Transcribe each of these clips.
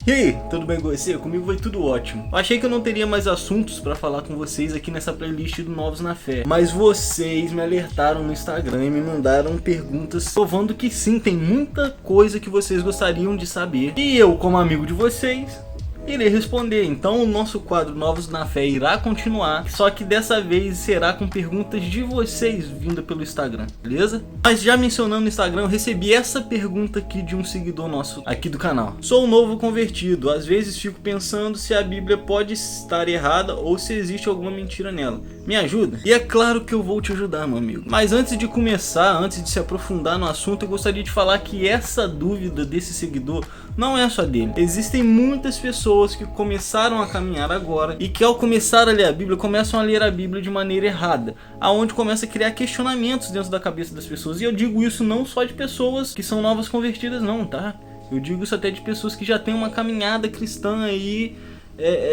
E aí, tudo bem com você? Comigo foi tudo ótimo. Eu achei que eu não teria mais assuntos pra falar com vocês aqui nessa playlist do Novos na Fé, mas vocês me alertaram no Instagram e me mandaram perguntas provando que sim, tem muita coisa que vocês gostariam de saber. E eu, como amigo de vocês, irei responder. Então o nosso quadro Novos na Fé irá continuar, só que dessa vez será com perguntas de vocês vinda pelo Instagram, beleza? Mas já mencionando no Instagram, eu recebi essa pergunta aqui de um seguidor nosso aqui do canal. Sou um novo convertido, às vezes fico pensando se a Bíblia pode estar errada ou se existe alguma mentira nela. Me ajuda? E é claro que eu vou te ajudar, meu amigo. Mas antes de começar, antes de se aprofundar no assunto, eu gostaria de falar que essa dúvida desse seguidor não é só dele. Existem muitas pessoas que começaram a caminhar agora e que ao começar a ler a Bíblia, começam a ler a Bíblia de maneira errada, aonde começa a criar questionamentos dentro da cabeça das pessoas. E eu digo isso não só de pessoas que são novas convertidas não, tá? Eu digo isso até de pessoas que já têm uma caminhada cristã aí,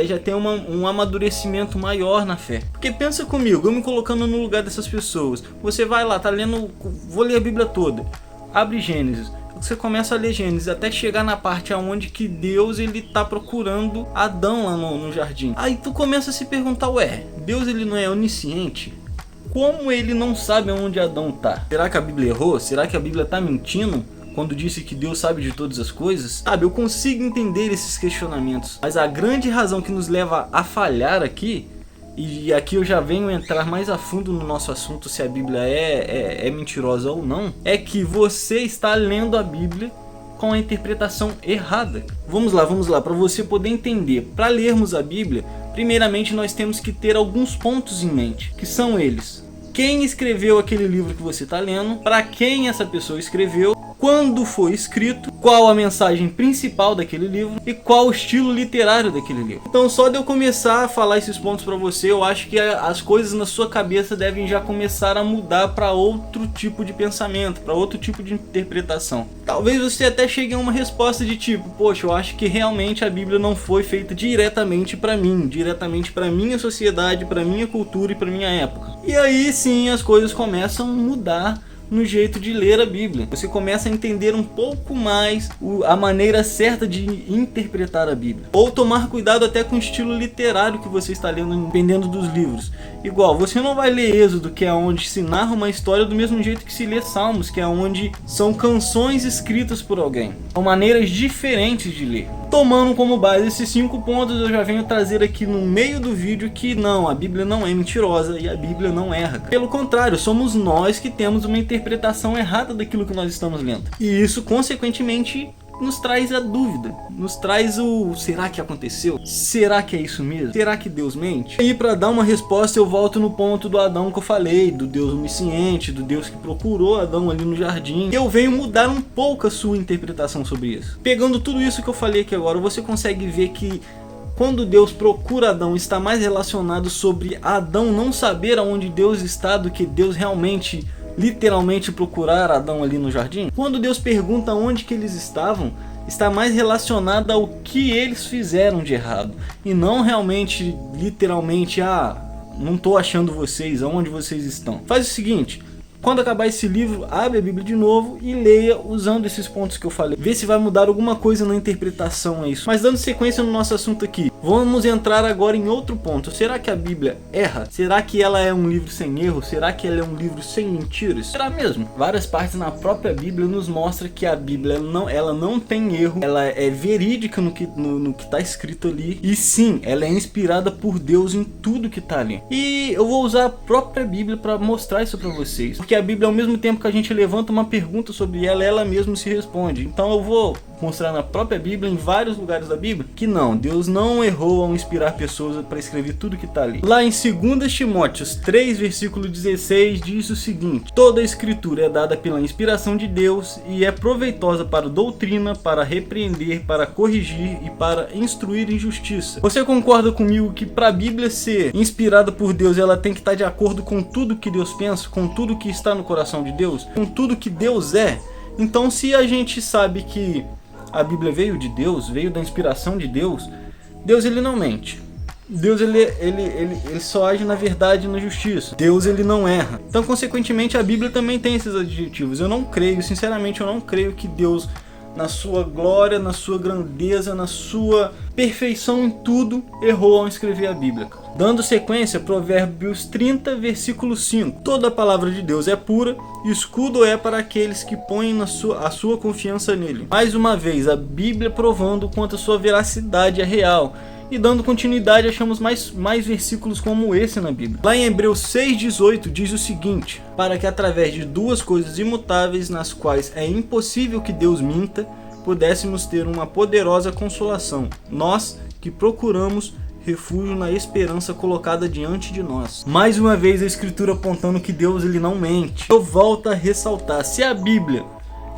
já tem um amadurecimento maior na fé. Porque pensa comigo, eu me colocando no lugar dessas pessoas. Você vai lá, tá lendo, vou ler a Bíblia toda, abre Gênesis. Você começa a ler Gênesis até chegar na parte onde que Deus ele tá procurando Adão lá no jardim. Aí tu começa a se perguntar, ué, Deus ele não é onisciente? Como ele não sabe onde Adão tá? Será que a Bíblia errou? Será que a Bíblia tá mentindo quando disse que Deus sabe de todas as coisas? Sabe, eu consigo entender esses questionamentos, mas a grande razão que nos leva a falhar aqui, e aqui eu já venho entrar mais a fundo no nosso assunto se a Bíblia é mentirosa ou não, é que você está lendo a Bíblia com a interpretação errada. Vamos lá, para você poder entender. Para lermos a Bíblia, primeiramente nós temos que ter alguns pontos em mente, que são eles: quem escreveu aquele livro que você está lendo, para quem essa pessoa escreveu, quando foi escrito, qual a mensagem principal daquele livro e qual o estilo literário daquele livro. Então só de eu começar a falar esses pontos para você, eu acho que as coisas na sua cabeça devem já começar a mudar para outro tipo de pensamento, para outro tipo de interpretação. Talvez você até chegue a uma resposta de tipo, poxa, eu acho que realmente a Bíblia não foi feita diretamente para mim, diretamente para minha sociedade, para minha cultura e para minha época. E aí sim as coisas começam a mudar no jeito de ler a Bíblia. Você começa a entender um pouco mais a maneira certa de interpretar a Bíblia. Ou tomar cuidado até com o estilo literário que você está lendo, dependendo dos livros. Igual, você não vai ler Êxodo, que é onde se narra uma história, do mesmo jeito que se lê Salmos, que é onde são canções escritas por alguém. São maneiras diferentes de ler. Tomando como base esses 5 pontos, eu já venho trazer aqui no meio do vídeo que não, a Bíblia não é mentirosa e a Bíblia não erra. Pelo contrário, somos nós que temos uma interpretação errada daquilo que nós estamos lendo. E isso, consequentemente, nos traz a dúvida, nos traz o será que aconteceu? Será que é isso mesmo? Será que Deus mente? E para dar uma resposta eu volto no ponto do Adão que eu falei, do Deus onisciente, do Deus que procurou Adão ali no jardim. E eu venho mudar um pouco a sua interpretação sobre isso. Pegando tudo isso que eu falei aqui agora, você consegue ver que quando Deus procura Adão, está mais relacionado sobre Adão não saber aonde Deus está do que Deus realmente literalmente procurar Adão ali no jardim. Quando Deus pergunta onde que eles estavam, está mais relacionado ao que eles fizeram de errado, e não realmente literalmente, não estou achando vocês, aonde vocês estão. Faz o seguinte, quando acabar esse livro, abre a Bíblia de novo e leia usando esses pontos que eu falei. Vê se vai mudar alguma coisa na interpretação a isso. Mas dando sequência no nosso assunto aqui, vamos entrar agora em outro ponto. Será que a Bíblia erra? Será que ela é um livro sem erro? Será que ela é um livro sem mentiras? Será mesmo? Várias partes na própria Bíblia nos mostram que a Bíblia ela não tem erro. Ela é verídica no que está escrito ali. E sim, ela é inspirada por Deus em tudo que está ali. E eu vou usar a própria Bíblia para mostrar isso para vocês. Porque a Bíblia, ao mesmo tempo que a gente levanta uma pergunta sobre ela, ela mesma se responde. Então eu vou mostrar na própria Bíblia, em vários lugares da Bíblia, que não, Deus não errou ao inspirar pessoas para escrever tudo que está ali. Lá em 2 Timóteos 3, versículo 16, diz o seguinte: toda a escritura é dada pela inspiração de Deus e é proveitosa para doutrina, para repreender, para corrigir e para instruir em justiça. Você concorda comigo que para a Bíblia ser inspirada por Deus, ela tem que estar de acordo com tudo que Deus pensa, com tudo que está no coração de Deus, com tudo que Deus é? Então, se a gente sabe que a Bíblia veio de Deus, veio da inspiração de Deus, Deus ele não mente. Deus ele só age na verdade e na justiça. Deus ele não erra. Então, consequentemente, a Bíblia também tem esses adjetivos. Eu não creio, sinceramente, eu não creio que Deus na sua glória, na sua grandeza, na sua perfeição em tudo, errou ao escrever a Bíblia. Dando sequência, Provérbios 30, versículo 5. Toda a palavra de Deus é pura, escudo é para aqueles que põem a sua confiança nele. Mais uma vez, a Bíblia provando quanto a sua veracidade é real. E dando continuidade, achamos mais versículos como esse na Bíblia. Lá em Hebreus 6,18 diz o seguinte: para que através de duas coisas imutáveis, nas quais é impossível que Deus minta, pudéssemos ter uma poderosa consolação, nós que procuramos refúgio na esperança colocada diante de nós. Mais uma vez a Escritura apontando que Deus ele não mente. Eu volto a ressaltar, se a Bíblia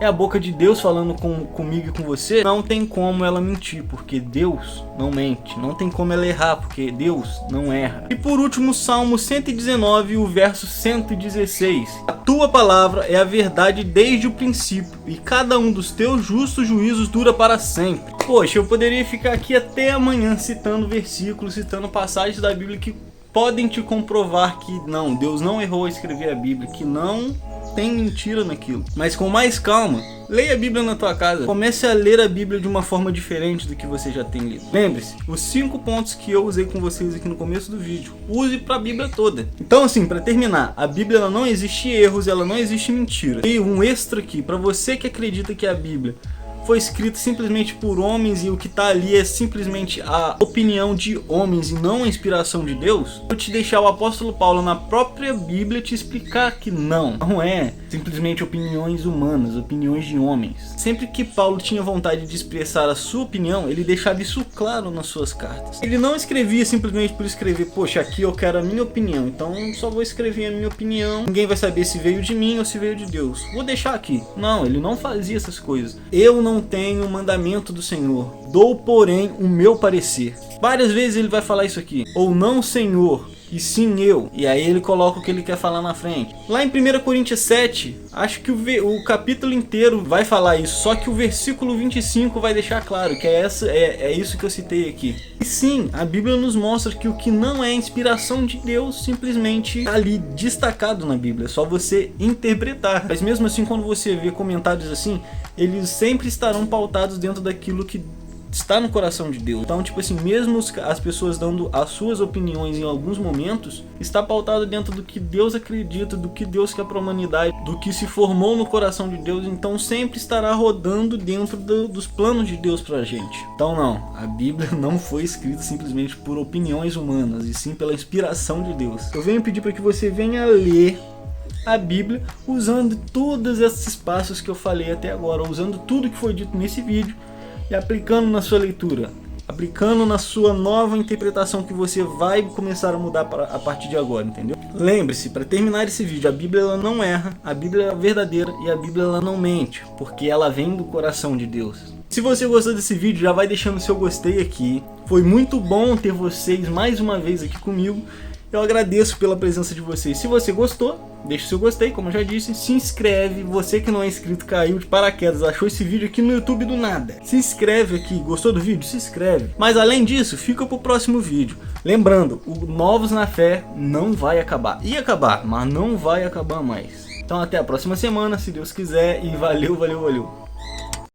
é a boca de Deus falando comigo e com você, não tem como ela mentir, porque Deus não mente. Não tem como ela errar, porque Deus não erra. E por último, Salmo 119, o verso 116. A tua palavra é a verdade desde o princípio, e cada um dos teus justos juízos dura para sempre. Poxa, eu poderia ficar aqui até amanhã citando versículos, citando passagens da Bíblia que podem te comprovar que não, Deus não errou ao escrever a Bíblia, que não tem mentira naquilo. Mas com mais calma, leia a Bíblia na tua casa. Comece a ler a Bíblia de uma forma diferente do que você já tem lido. Lembre-se, os 5 pontos que eu usei com vocês aqui no começo do vídeo, use para a Bíblia toda. Então assim, para terminar, a Bíblia ela não existe erros, ela não existe mentira. E um extra aqui, para você que acredita que a Bíblia foi escrito simplesmente por homens e o que está ali é simplesmente a opinião de homens e não a inspiração de Deus, vou te deixar o apóstolo Paulo na própria Bíblia te explicar que não é simplesmente opiniões humanas, opiniões de homens. Sempre que Paulo tinha vontade de expressar a sua opinião, ele deixava isso claro nas suas cartas. Ele não escrevia simplesmente por escrever, poxa, aqui eu quero a minha opinião, então só vou escrever a minha opinião, ninguém vai saber se veio de mim ou se veio de Deus, vou deixar aqui. Não, ele não fazia essas coisas. Eu não tenho o mandamento do Senhor, dou porém o meu parecer. Várias vezes ele vai falar isso aqui, ou não Senhor, e sim eu, e aí ele coloca o que ele quer falar na frente. Lá em 1 Coríntios 7, acho que o capítulo inteiro vai falar isso, só que o versículo 25 vai deixar claro que é isso que eu citei aqui. E sim, a Bíblia nos mostra que o que não é inspiração de Deus simplesmente está ali destacado na Bíblia, é só você interpretar. Mas mesmo assim, quando você vê comentários assim, eles sempre estarão pautados dentro daquilo que está no coração de Deus. Então, tipo assim, mesmo as pessoas dando as suas opiniões em alguns momentos, está pautado dentro do que Deus acredita, do que Deus quer para a humanidade, do que se formou no coração de Deus. Então sempre estará rodando dentro dos planos de Deus pra gente. Então não, a Bíblia não foi escrita simplesmente por opiniões humanas, e sim pela inspiração de Deus. Eu venho pedir para que você venha ler a Bíblia usando todos esses passos que eu falei até agora, usando tudo que foi dito nesse vídeo e aplicando na sua leitura, aplicando na sua nova interpretação que você vai começar a mudar a partir de agora, entendeu? Lembre-se, para terminar esse vídeo, a Bíblia ela não erra, a Bíblia é verdadeira e a Bíblia ela não mente, porque ela vem do coração de Deus. Se você gostou desse vídeo, já vai deixando seu gostei aqui. Foi muito bom ter vocês mais uma vez aqui comigo. Eu agradeço pela presença de vocês. Se você gostou, deixa o seu gostei, como eu já disse. Se inscreve, você que não é inscrito, caiu de paraquedas, achou esse vídeo aqui no YouTube do nada. Se inscreve aqui, gostou do vídeo? Se inscreve. Mas além disso, fica pro próximo vídeo. Lembrando, o Novos na Fé não vai acabar. Ia acabar, mas não vai acabar mais. Então até a próxima semana, se Deus quiser, e valeu, valeu, valeu.